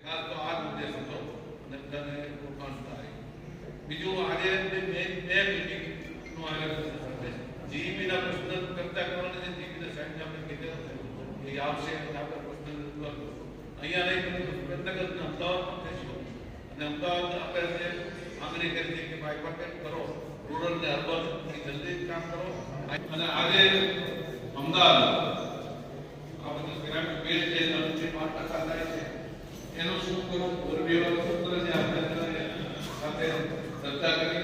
ખાસ તો આ ઉદ્દેશ હતો અને બધાને રોકાણ થાય. બીજું આજે બે મીટિંગનું આયોજન છે. જીઈબીના પ્રશ્ન ચર્ચા કરવાના છે. જીઈબીના સાહેબને આપણે કીધેલું એ આવશે અને આપણે પ્રશ્ન કરશું. અહીંયા નહીં પ્રશ્નગતના અમદાવાદમાં થઈશું અને અમદાવાદ આપણે જે માંગણી કરી છે કે બાયફર્કેટ કરો, રૂરલ ને અર્બન જલ્દી કામ કરો. અને આજે અમદાવાદ આ બધું ગ્રામીણ બેઝ જે 5% થાય છે એનું શું કરવું, પૂર્વીય સૂત્ર જે આપણે સાથે ચર્ચા કરી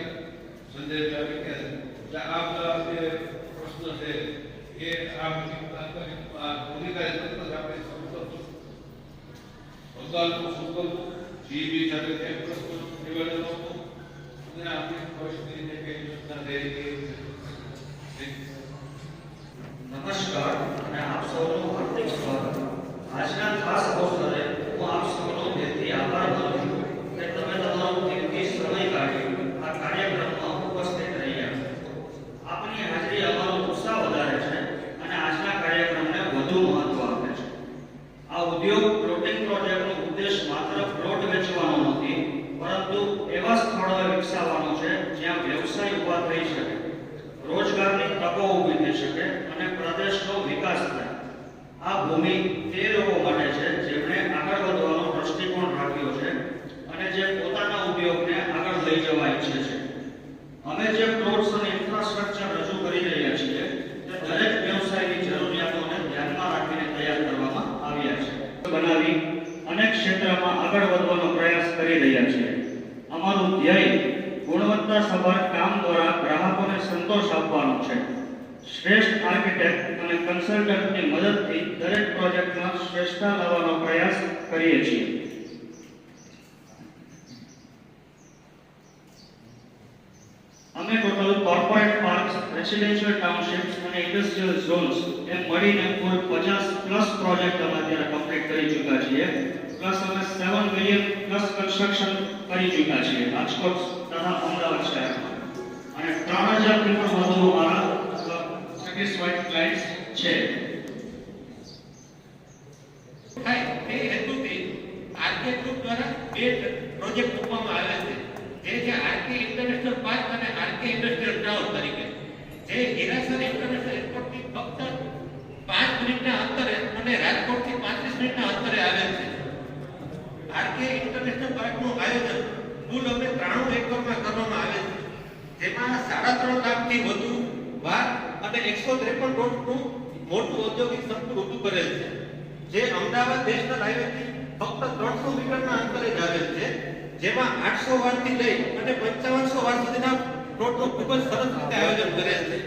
સંજય ભાઈ કે એટલે આ બધા જે પ્રશ્ન છે એ આ ભૂમિકા આપણે સમજો અમદાવાદનું શું કરવું, જીબી સાથે કેમ પ્રશ્ન નિવેદન આપવું અને આપણી પરિસ્થિતિને કઈ યોજના દે. નમસ્કાર અને આપ સૌનું હાર્દિક સ્વાગત. આજના ખાસ અવસરે હું આપ સૌનો દિલથી આભાર માનું છું કે તમે તમારો કિંમતી સમય કાઢી આ કાર્યક્રમમાં ઉપસ્થિત રહ્યા. આપની હાજરી અમારો ઉત્સાહ વધારે છે અને આજના કાર્યક્રમને વધુ મહત્વ આપે છે. આ ઉદ્યોગ પ્લોટિંગ પ્રોજેક્ટનો ઉદ્દેશ માત્ર પ્લોટ વેચવાનો નથી, પરંતુ એવા સ્થળોએ વિકસાવવાનો છે જ્યાં વ્યવસાય ઊભા થઈ શકે, રોજગારની તકો ઊભી થઈ શકે અને પ્રદેશનો વિકાસ થાય. આ ભૂમિ તે લોકો માટે છે જેમણે આગળ વધવાનો દ્રષ્ટિકોણ રાખ્યો છે અને જે પોતાના ઉદ્યોગને આગળ લઈ જવા ઈચ્છે છે. અમે જે પ્લોટ્સ અને ઇન્ફ્રાસ્ટ્રક્ચર રજૂ કરી રહ્યા છીએ તે દરેક વ્યવસાયની જરૂરિયાતોને ધ્યાનમાં રાખીને તૈયાર કરવામાં આવ્યા છે. બનાવી અનેક ક્ષેત્રમાં આગળ વધવાનો પ્રયાસ કરી રહ્યા છીએ. અમારું ધ્યેય ગુણવત્તાસભર કામ દ્વારા ગ્રાહકોને સંતોષ આપવાનો છે. શ્રેષ્ઠ આર્કિટેક્ટ અને કન્સલ્ટન્ટની મદદથી દરેક પ્રોજેક્ટમાં શ્રેષ્ઠતા લાવવાનો પ્રયાસ કરીએ છીએ. અમે ટોટલ કોર્પોરેટ પાર્ક્સ, રેસિડેન્શિયલ ટાઉનશિપ્સ અને ઇન્ડસ્ટ્રીયલ ઝોન્સ એમ મળીને કુલ 50+ પ્રોજેક્ટ અમે અત્યારે કમ્પ્લીટ કરી ચૂક્યા છીએ. પ્લસ અમે 7 મિલિયન પ્લસ કન્સ્ટ્રક્શન કરી ચૂક્યા છીએ રાજકોટ તથા અમદાવાદ શહેરમાં અને 3000 થી પણ વધુ અમારા સેટિસ્ફાઈડ ક્લાયન્ટ્સ છે. એ હેતુથી આરકે ગ્રુપ દ્વારા બે પ્રોજેક્ટ મૂકવામાં આવ્યા છે, જે છે આરકે ઇન્ટરનેશનલ પાર્ક અને આરકે ઇન્ડસ્ટ્રીયલ ટાઉન તરીકે. જે હીરાસર ઇન્ટરનેશનલ એરપોર્ટથી ફક્ત 5 મિનિટના અંતરે અને રાજકોટથી 35 મિનિટના અંતરે આવેલ છે. આરકે ઇન્ટરનેશનલ પાર્કનું આયોજન કુલ અમે 93 એકરમાં કરવામાં આવે છે, જેમાં 3.5 લાખથી વધુ વાર અને 153 કરોડનું મોટું ઔદ્યોગિક સંકુલ ઊભું કરેલ છે, જે અમદાવાદ નેશનલ હાઈવેથી ફક્ત 300 મીટરના અંતરે જ આવેલ છે. જેમાં 800 વારથી લઈ અને 5500 વાર સુધીના પ્લોટનું ખૂબ જ સરસ રીતે આયોજન કરેલ છે.